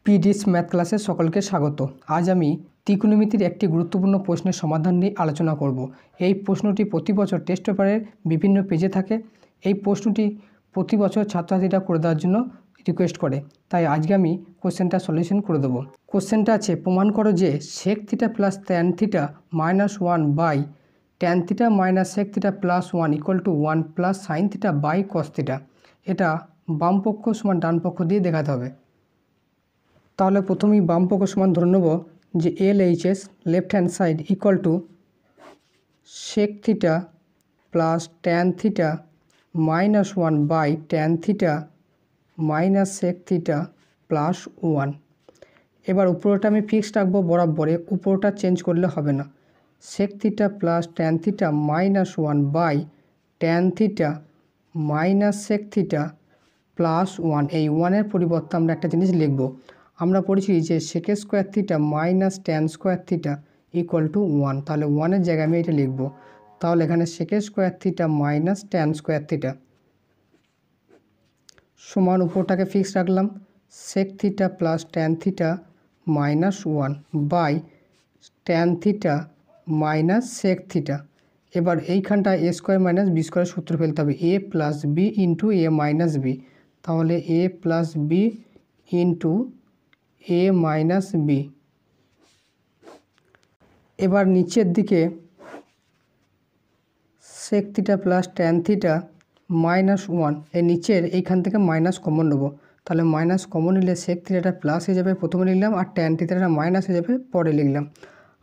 PDS math ক্লাসে সকলকে স্বাগত। আজ আমি ত্রিকোণমিতির একটি গুরুত্বপূর্ণ প্রশ্নের সমাধান নিয়ে আলোচনা করব। এই প্রশ্নটি প্রতি বছর টেস্ট পেপারের বিভিন্ন পেজে থাকে। এই প্রশ্নটি প্রতি বছর ছাত্রছাত্রীরা করে দেওয়ার জন্য রিকোয়েস্ট করে, তাই আজকে আমি কোশ্চেনটা সলিউশন করে দেবো। কোশ্চেনটা আছে, প্রমাণ করো যে sec theta plus tan theta minus 1 by tan theta minus sec theta plus 1 equal to 1 plus sine theta by cos theta. এটা বাম পক্ষ সমান ডান পক্ষ দিয়ে দেখাতে হবে। তাহলে প্রথমেই বাম পক্ষ সমান ধরে নেব যে LHS left hand side equal to sec theta plus tan theta minus 1 by tan theta minus sec theta plus 1। এবার উপরটা আমি ফিক্সড রাখবো বরাবরে, উপরটা চেঞ্জ করলে হবে না। Sec theta plus tan theta minus 1 by tan theta minus sec theta plus 1। এই 1-এর পরিবর্তে আমরা একটা জিনিস লিখব। আমরা পড়েছি যে sec square theta minus tan square theta equal to 1। তাহলে 1-এর জায়গায় আমি এটা লিখব। তাহলে এখানে sec square theta minus tan square theta সমান উপরটাকে ফিক্স রাখলাম sec theta plus tan theta minus 1 by tan theta minus sec theta. এবার এইখানটা a square minus B square সূত্র ফেলতে হবে, a plus B into A minus B. তাহলে a plus B into A minus B. এবার নিচের দিকে sec theta plus tan theta minus 1, এই নিচের এইখান থেকে মাইনাস কমন নেব। তাহলে মাইনাস কমন নিলে সেক থিটাটা প্লাস হয়ে যাবে, প্রথমে লিখলাম, আর ট্যান থিটাটা মাইনাস হয়ে যাবে, পরে লিখলাম।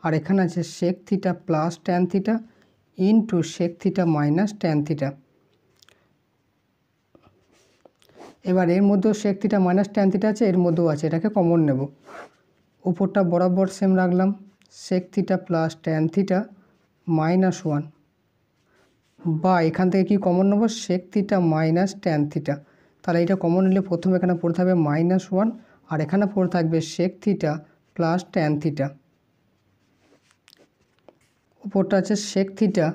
আর এখানে আছে sec theta plus tan theta into sec theta minus tan theta. এবার এর মধ্যেও sec theta minus tan theta আছে, এর মধ্যেও আছে, এটাকে কমন নেব। উপরটা বরাবর সেম রাখলাম, sec theta plus tan theta minus 1 বা এখান থেকে কি কমন নেব, sec theta minus tan theta. তাহলে এটা কমন নিলে প্রথমে এখানে পড়ে থাকবে মাইনাস 1, আর এখানে পড়ে থাকবে sec theta plus tan theta. উপরটা আছে sec theta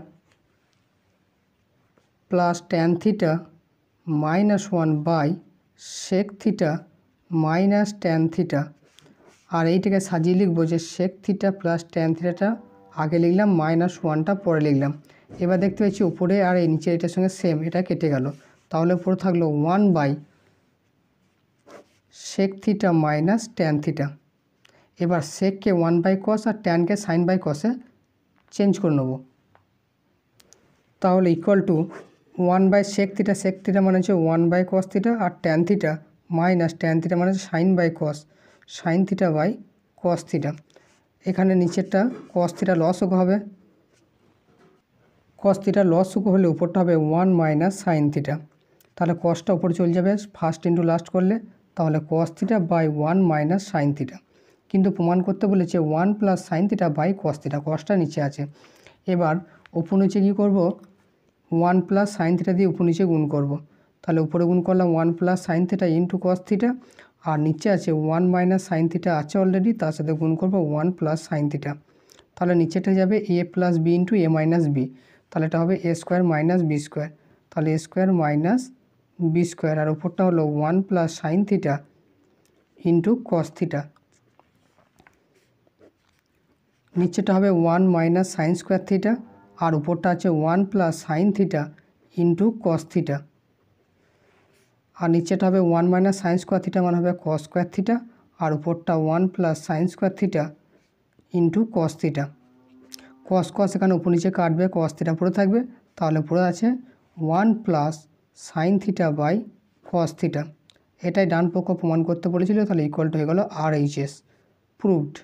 plus tan theta minus 1 by sec theta minus tan theta. আর এইটাকে সাজিয়ে লিখবো যে সেক থিটা প্লাস ট্যান থিটাটা আগে লিখলাম, মাইনাস 1টা পরে লিখলাম। এবার দেখতে পাচ্ছি উপরে আর এই নিচে এটার সঙ্গে সেম, এটা কেটে গেল। তাহলে পরে থাকলো 1 by sec theta minus tan theta. এবার সেককে 1 বাই কস আর ট্যানকে সাইন বাই কসে চেঞ্জ করে নেব। তাহলে equal to 1 by sec theta মানে হচ্ছে 1 বাই কস থিটা, আর tan theta minus tan theta মানে হচ্ছে sine by cos, sine theta by cos theta. এখানে নিচেরটা কস থিটা লসও হবে, কস থিটা লসও হলে উপরটা হবে 1 মাইনাস সাইন থিটা। তাহলে কসটা উপরে চলে যাবে ফার্স্ট ইন্টু লাস্ট করলে, তাহলে cos theta by 1 minus sine theta. কিন্তু প্রমাণ করতে বলেছে 1 plus sine theta by cos theta, কসটা নিচে আছে। এবার উপর নিচে কী করব, 1 প্লাস সাইন থিটা দিয়ে উপর নিচে গুণ করব। তাহলে উপরে গুণ করলাম 1 plus sine theta into cos theta, আর নিচে আছে 1 মাইনাস সাইন থিটা আছে অলরেডি, তার সাথে গুণ করব 1 প্লাস সাইন থিটা। তাহলে নিচেটা যাবে A plus B into A minus B. তাহলে এটা হবে A square minus B square. তাহলে A square minus B square, আর উপরটা হলো 1 plus sine theta into cos theta. নিচেটা হবে 1 মাইনাস সাইন স্কোয়ার থিটা, আর উপরটা আছে 1 plus sine theta into cos theta. আর নিচেটা হবে 1 মাইনাস সাইন স্কোয়ার থিটা মানে হবে কস স্কোয়ার থিটা, আর উপরটা 1 plus sine square theta into cos theta. Cos cos এখানে উপর নিচে কাটবে, কস থিটা পড়ে থাকবে। তাহলে পড়ে আছে 1 plus sine theta by cos theta. এটাই ডান পক্ষ প্রমাণ করতে বলেছিল। তাহলে ইকুয়াল টু হয়ে গেল RHS, প্রুভড।